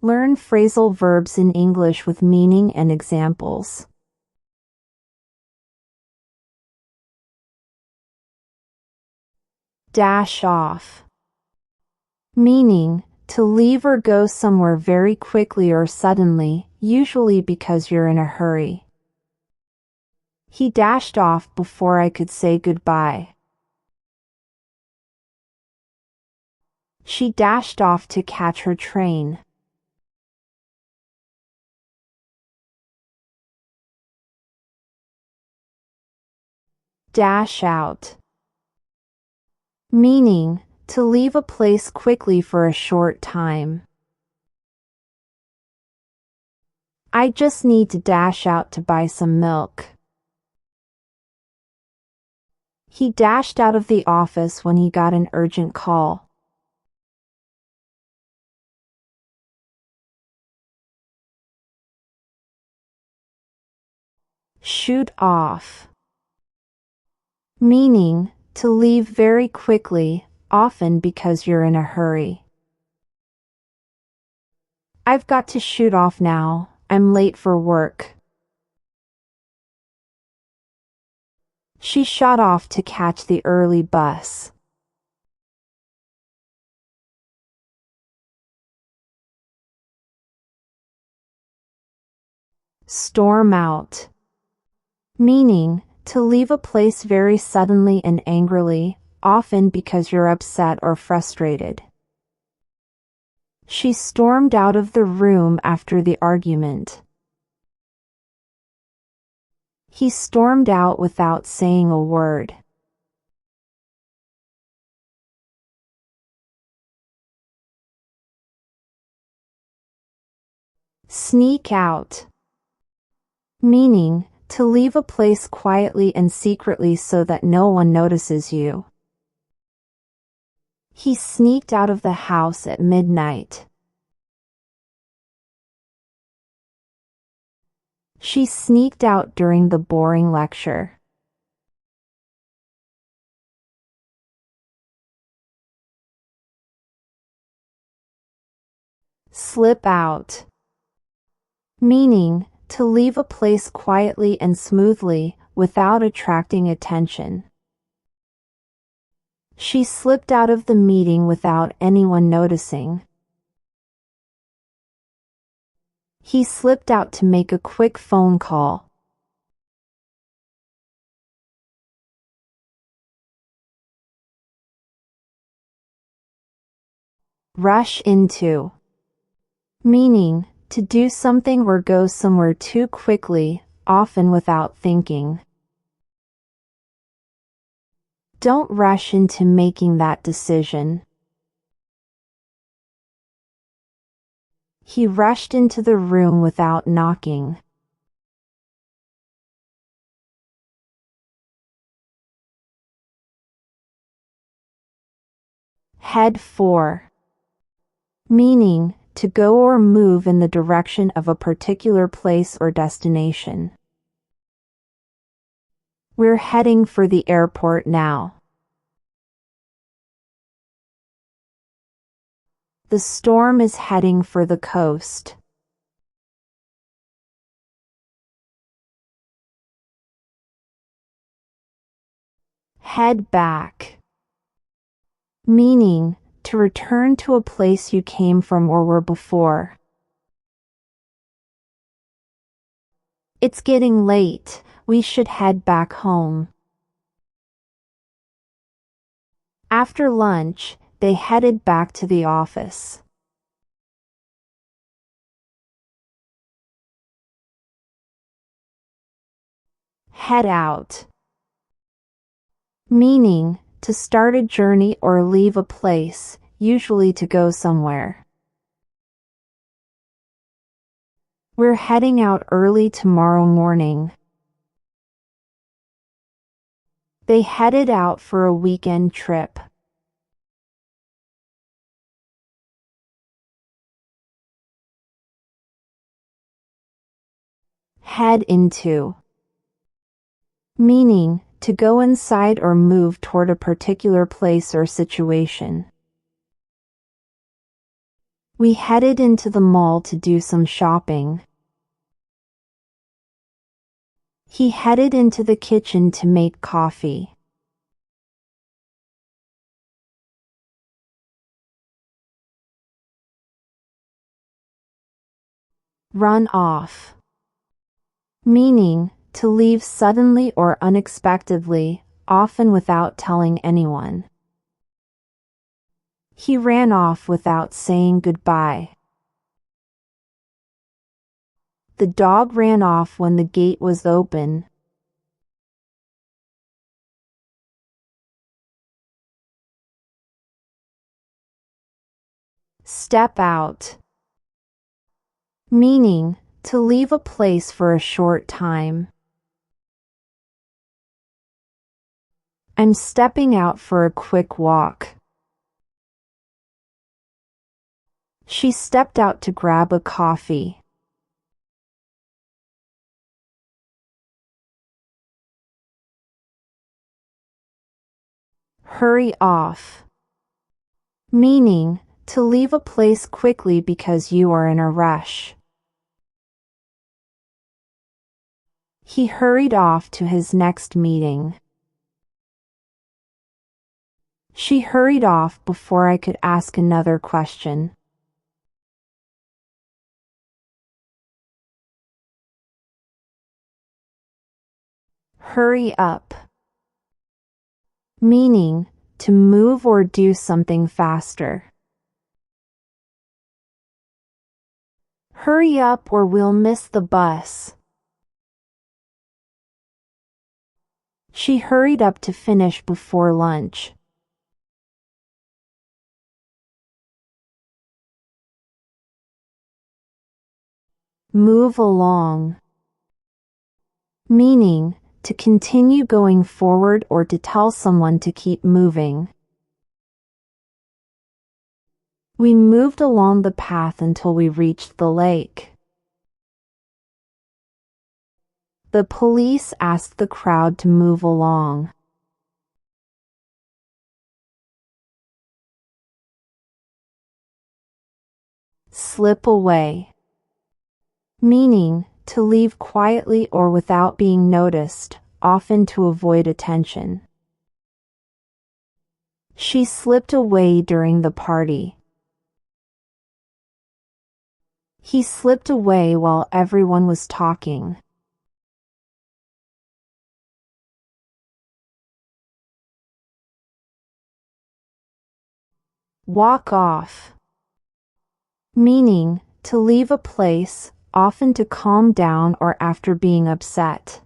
Learn phrasal verbs in English with meaning and examples. Dash off. Meaning, to leave or go somewhere very quickly or suddenly, usually because you're in a hurry. He dashed off before I could say goodbye. She dashed off to catch her train. Dash out. Meaning, to leave a place quickly for a short time. I just need to dash out to buy some milk. He dashed out of the office when he got an urgent call. Shoot off. Meaning, to leave very quickly, often because you're in a hurry. I've got to shoot off now. I'm late for work. She shot off to catch the early bus. Storm out. Meaning, to leave a place very suddenly and angrily, often because you're upset or frustrated. She stormed out of the room after the argument. He stormed out without saying a word. Sneak out. Meaning, to leave a place quietly and secretly so that no one notices you. He sneaked out of the house at midnight. She sneaked out during the boring lecture. Slip out. Meaning, to leave a place quietly and smoothly, without attracting attention. She slipped out of the meeting without anyone noticing. He slipped out to make a quick phone call. Rush into. Meaning, to do something or go somewhere too quickly, often without thinking. Don't rush into making that decision. He rushed into the room without knocking. Head for. Meaning, to go or move in the direction of a particular place or destination. We're heading for the airport now. The storm is heading for the coast. Head back. Meaning, to return to a place you came from or were before. It's getting late. We should head back home. After lunch, they headed back to the office. Head out. Meaning, to start a journey or leave a place, usually to go somewhere. We're heading out early tomorrow morning. They headed out for a weekend trip. Head into. Meaning, to go inside or move toward a particular place or situation. We headed into the mall to do some shopping. He headed into the kitchen to make coffee. Run off. Meaning, to leave suddenly or unexpectedly, often without telling anyone. He ran off without saying goodbye. The dog ran off when the gate was open. Step out. Meaning, to leave a place for a short time. I'm stepping out for a quick walk. She stepped out to grab a coffee. Hurry off. Meaning, to leave a place quickly because you are in a rush. He hurried off to his next meeting. She hurried off before I could ask another question. Hurry up. Meaning, to move or do something faster. Hurry up or we'll miss the bus. She hurried up to finish before lunch. Move along. Meaning, to continue going forward or to tell someone to keep moving. We moved along the path until we reached the lake. The police asked the crowd to move along. Slip away. Meaning, to leave quietly or without being noticed, often to avoid attention. She slipped away during the party. He slipped away while everyone was talking. Walk off. Meaning, to leave a place, often to calm down or after being upset.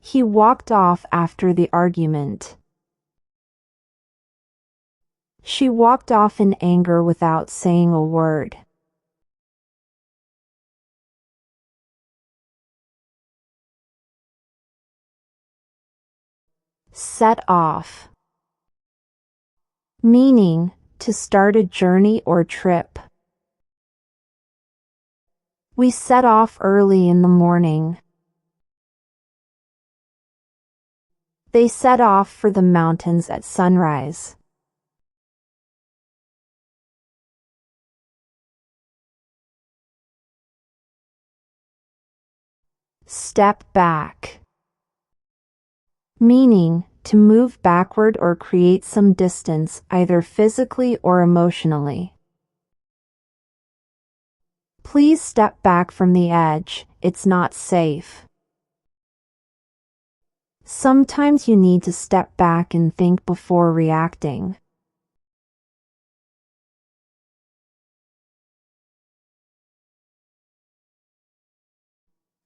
He walked off after the argument. She walked off in anger without saying a word. Set off. Meaning, to start a journey or trip. We set off early in the morning. They set off for the mountains at sunrise. Step back. Meaning, to move backward or create some distance, either physically or emotionally. Please step back from the edge, it's not safe. Sometimes you need to step back and think before reacting.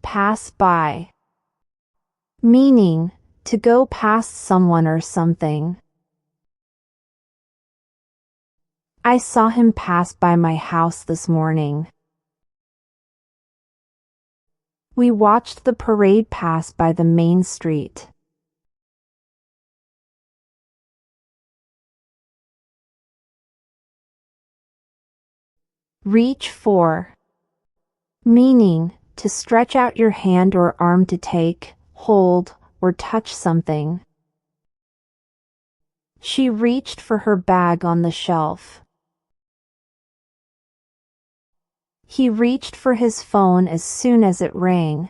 Pass by. Meaning, to go past someone or something. I saw him pass by my house this morning. We watched the parade pass by the main street. Reach for. Meaning, to stretch out your hand or arm to take, hold, or touch something. She reached for her bag on the shelf. He reached for his phone as soon as it rang.